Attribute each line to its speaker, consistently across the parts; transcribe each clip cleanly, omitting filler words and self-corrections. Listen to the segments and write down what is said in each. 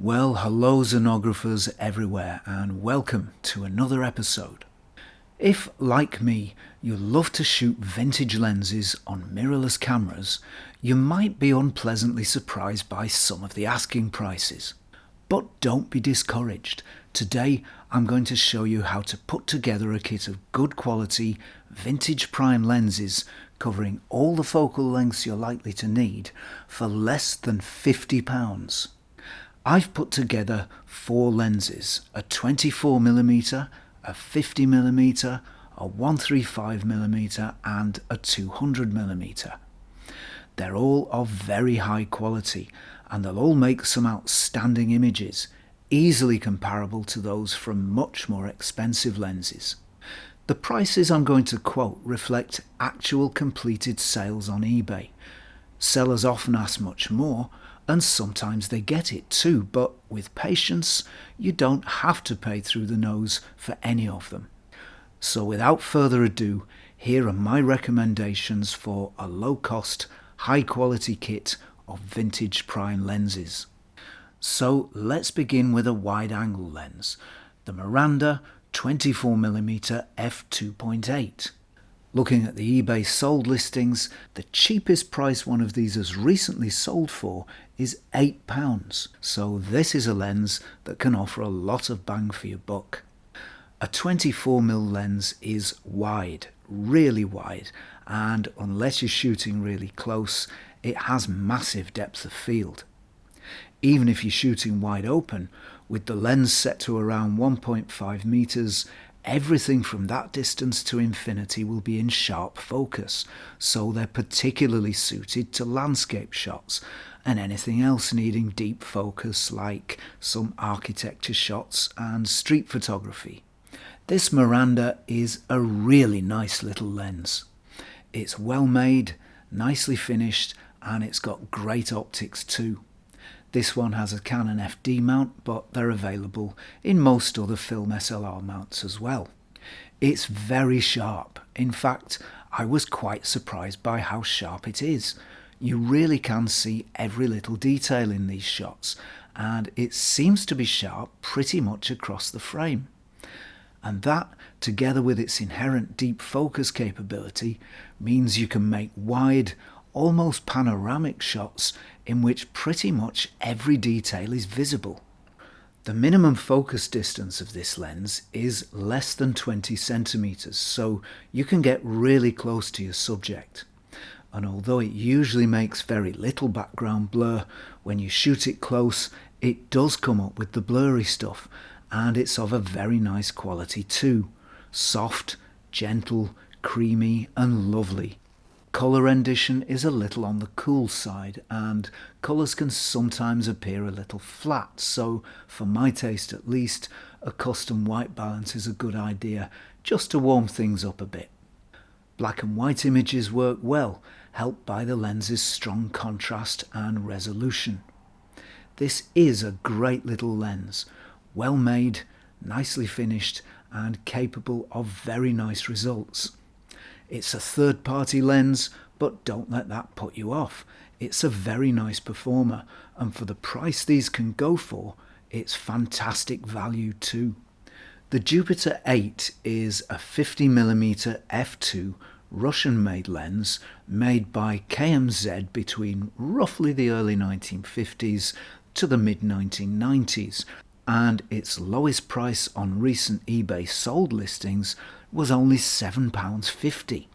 Speaker 1: Well, hello xenographers everywhere and welcome to another episode. If, like me, you love to shoot vintage lenses on mirrorless cameras, you might be unpleasantly surprised by some of the asking prices. But don't be discouraged. Today I'm going to show you how to put together a kit of good quality vintage prime lenses covering all the focal lengths you're likely to need for less than £50. I've put together 4 lenses, a 24mm, a 50mm, a 135mm and a 200mm. They're all of very high quality and they'll all make some outstanding images, easily comparable to those from much more expensive lenses. The prices I'm going to quote reflect actual completed sales on eBay. Sellers often ask much more, and sometimes they get it too, but with patience, you don't have to pay through the nose for any of them. So without further ado, here are my recommendations for a low-cost, high-quality kit of vintage prime lenses. So let's begin with a wide-angle lens, the Miranda 24mm f2.8. Looking at the eBay sold listings, the cheapest price one of these has recently sold for is £8, so this is a lens that can offer a lot of bang for your buck. A 24mm lens is wide, really wide, and unless you're shooting really close, it has massive depth of field. Even if you're shooting wide open, with the lens set to around 1.5 meters, everything from that distance to infinity will be in sharp focus, so they're particularly suited to landscape shots and anything else needing deep focus like some architecture shots and street photography. This Miranda is a really nice little lens. It's well made, nicely finished, and it's got great optics too. This one has a Canon FD mount, but they're available in most other film SLR mounts as well. It's very sharp. In fact, I was quite surprised by how sharp it is. You really can see every little detail in these shots, and it seems to be sharp pretty much across the frame. And that, together with its inherent deep focus capability, means you can make wide, almost panoramic shots in which pretty much every detail is visible. The minimum focus distance of this lens is less than 20 centimeters, so you can get really close to your subject. And although it usually makes very little background blur, when you shoot it close, it does come up with the blurry stuff, and it's of a very nice quality too. Soft, gentle, creamy and lovely. Colour rendition is a little on the cool side, and colours can sometimes appear a little flat, so for my taste at least, a custom white balance is a good idea, just to warm things up a bit. Black and white images work well, helped by the lens's strong contrast and resolution. This is a great little lens, well made, nicely finished, and capable of very nice results. It's a third-party lens, but don't let that put you off. It's a very nice performer, and for the price these can go for, it's fantastic value too. The Jupiter 8 is a 50mm f2 Russian-made lens made by KMZ between roughly the early 1950s to the mid-1990s, and its lowest price on recent eBay sold listings was only £7.50.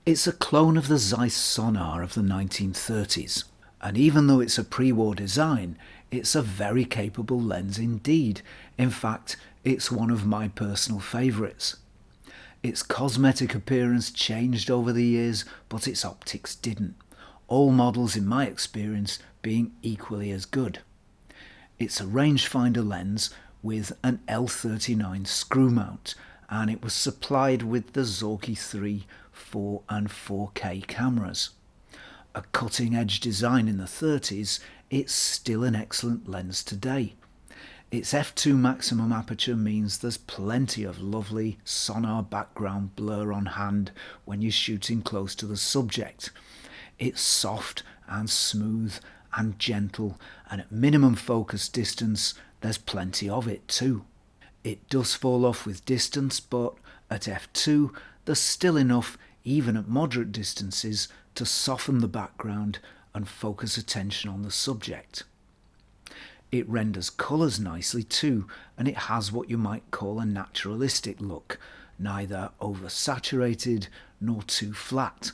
Speaker 1: It's a clone of the Zeiss Sonar of the 1930s, and even though it's a pre-war design, it's a very capable lens indeed. In fact, it's one of my personal favourites. Its cosmetic appearance changed over the years, but its optics didn't. All models, in my experience, being equally as good. It's a rangefinder lens with an L39 screw mount, and it was supplied with the Zorki 3, 4 and 4K cameras. A cutting-edge design in the 30s, it's still an excellent lens today. Its f2 maximum aperture means there's plenty of lovely sonar background blur on hand when you're shooting close to the subject. It's soft and smooth and gentle, and at minimum focus distance there's plenty of it too. It does fall off with distance, but at f2 there's still enough, even at moderate distances, to soften the background and focus attention on the subject. It renders colours nicely too, and it has what you might call a naturalistic look, neither oversaturated nor too flat.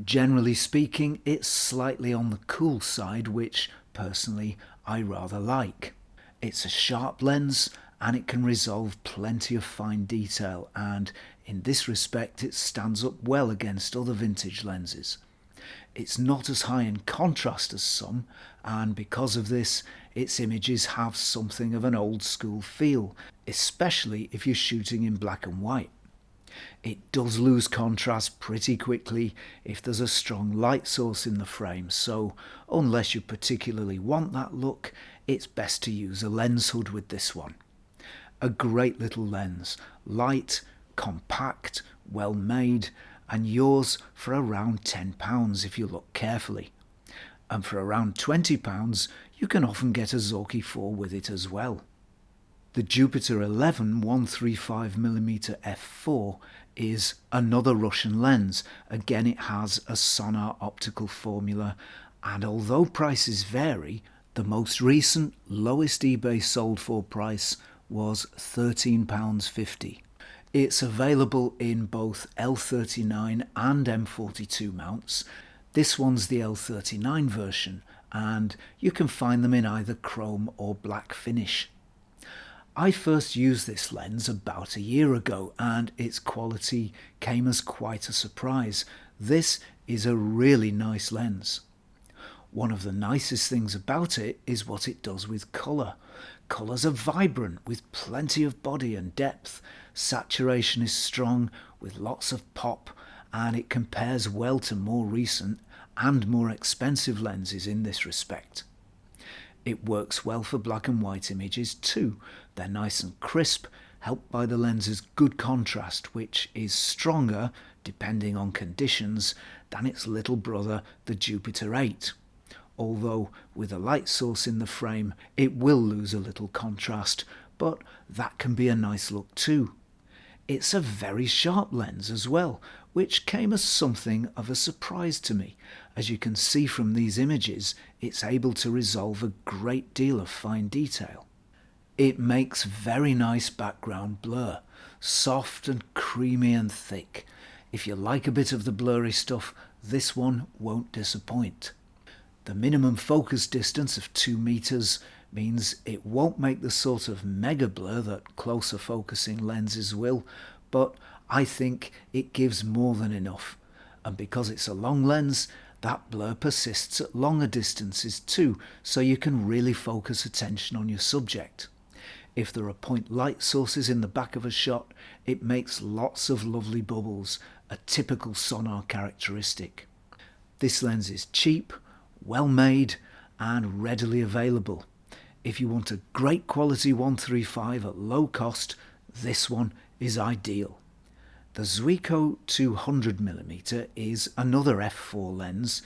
Speaker 1: Generally speaking, it's slightly on the cool side, which personally I rather like. It's a sharp lens and it can resolve plenty of fine detail, and in this respect it stands up well against other vintage lenses. It's not as high in contrast as some, and because of this its images have something of an old school feel, especially if you're shooting in black and white. It does lose contrast pretty quickly if there's a strong light source in the frame, so unless you particularly want that look, it's best to use a lens hood with this one. A great little lens, light, compact, well made, and yours for around £10 if you look carefully. And for around £20 you can often get a Zorki 4 with it as well. The Jupiter 11 135mm f4 is another Russian lens. Again, it has a Sonar optical formula, and although prices vary, the most recent lowest eBay sold for price was £13.50. It's available in both L39 and M42 mounts. This one's the L39 version, and you can find them in either chrome or black finish. I first used this lens about a year ago, and its quality came as quite a surprise. This is a really nice lens. One of the nicest things about it is what it does with colour. Colours are vibrant with plenty of body and depth. Saturation is strong with lots of pop, and it compares well to more recent and more expensive lenses in this respect. It works well for black and white images too. They're nice and crisp, helped by the lens's good contrast, which is stronger, depending on conditions, than its little brother, the Jupiter 8. Although with a light source in the frame it will lose a little contrast, but that can be a nice look too. It's a very sharp lens as well, which came as something of a surprise to me. As you can see from these images, it's able to resolve a great deal of fine detail. It makes very nice background blur, soft and creamy and thick. If you like a bit of the blurry stuff, this one won't disappoint. The minimum focus distance of 2 meters means it won't make the sort of mega blur that closer focusing lenses will, but I think it gives more than enough. And because it's a long lens, that blur persists at longer distances too, so you can really focus attention on your subject. If there are point light sources in the back of a shot, it makes lots of lovely bubbles, a typical Sonar characteristic. This lens is cheap, well made, and readily available. If you want a great quality 135 at low cost, this one is ideal. The Ricoh 200mm is another f4 lens.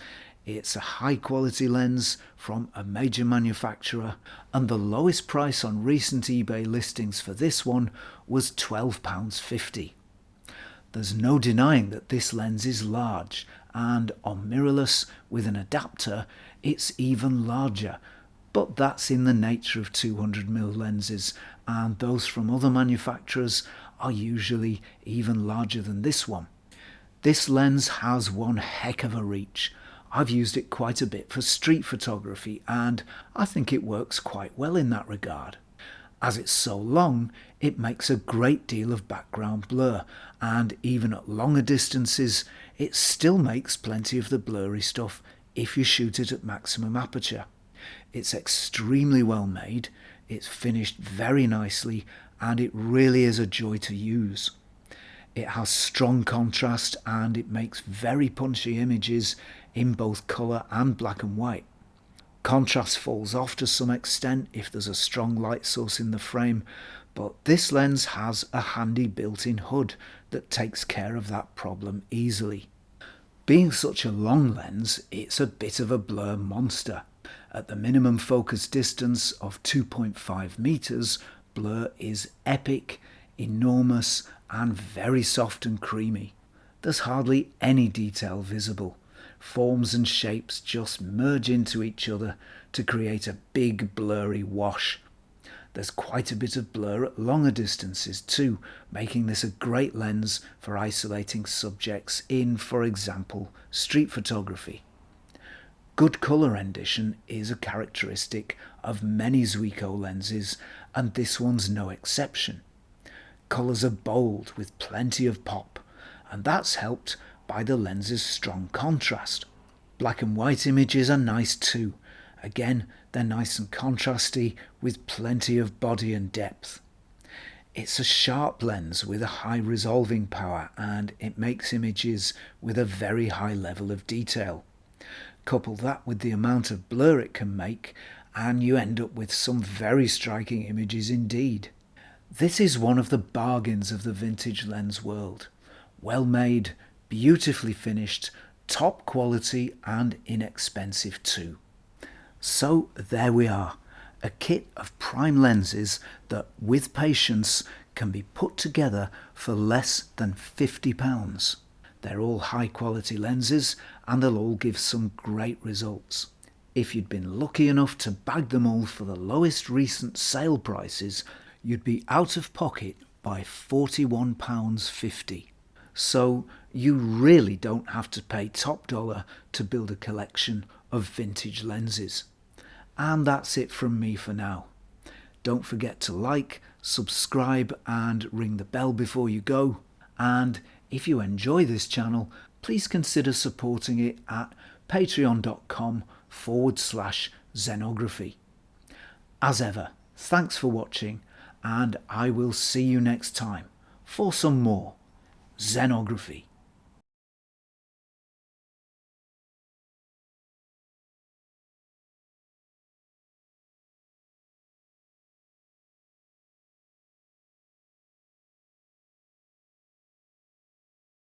Speaker 1: It's a high quality lens from a major manufacturer, and the lowest price on recent eBay listings for this one was £12.50. There's no denying that this lens is large, and on mirrorless with an adapter it's even larger, but that's in the nature of 200mm lenses, and those from other manufacturers are usually even larger than this one. This lens has one heck of a reach. I've used it quite a bit for street photography, and I think it works quite well in that regard. As it's so long, it makes a great deal of background blur, and even at longer distances it still makes plenty of the blurry stuff if you shoot it at maximum aperture. It's extremely well made, it's finished very nicely, and it really is a joy to use. It has strong contrast and it makes very punchy images in both colour and black and white. Contrast falls off to some extent if there's a strong light source in the frame, but this lens has a handy built-in hood that takes care of that problem easily. Being such a long lens, it's a bit of a blur monster. At the minimum focus distance of 2.5 meters, blur is epic, enormous, and very soft and creamy. There's hardly any detail visible. Forms and shapes just merge into each other to create a big blurry wash. There's quite a bit of blur at longer distances too, making this a great lens for isolating subjects in, for example, street photography. Good colour rendition is a characteristic of many Ricoh lenses, and this one's no exception. Colours are bold with plenty of pop, and that's helped by the lens's strong contrast. Black and white images are nice too. Again, they're nice and contrasty with plenty of body and depth. It's a sharp lens with a high resolving power, and it makes images with a very high level of detail. Couple that with the amount of blur it can make, and you end up with some very striking images indeed. This is one of the bargains of the vintage lens world. Well made, beautifully finished, top quality and inexpensive too. So there we are, a kit of prime lenses that with patience can be put together for less than £50. They're all high quality lenses and they'll all give some great results. If you'd been lucky enough to bag them all for the lowest recent sale prices, you'd be out of pocket by £41.50. So you really don't have to pay top dollar to build a collection of vintage lenses. And that's it from me for now. Don't forget to like, subscribe and ring the bell before you go. And if you enjoy this channel, please consider supporting it at patreon.com/Zenography. As ever, thanks for watching, and I will see you next time for some more Zenography.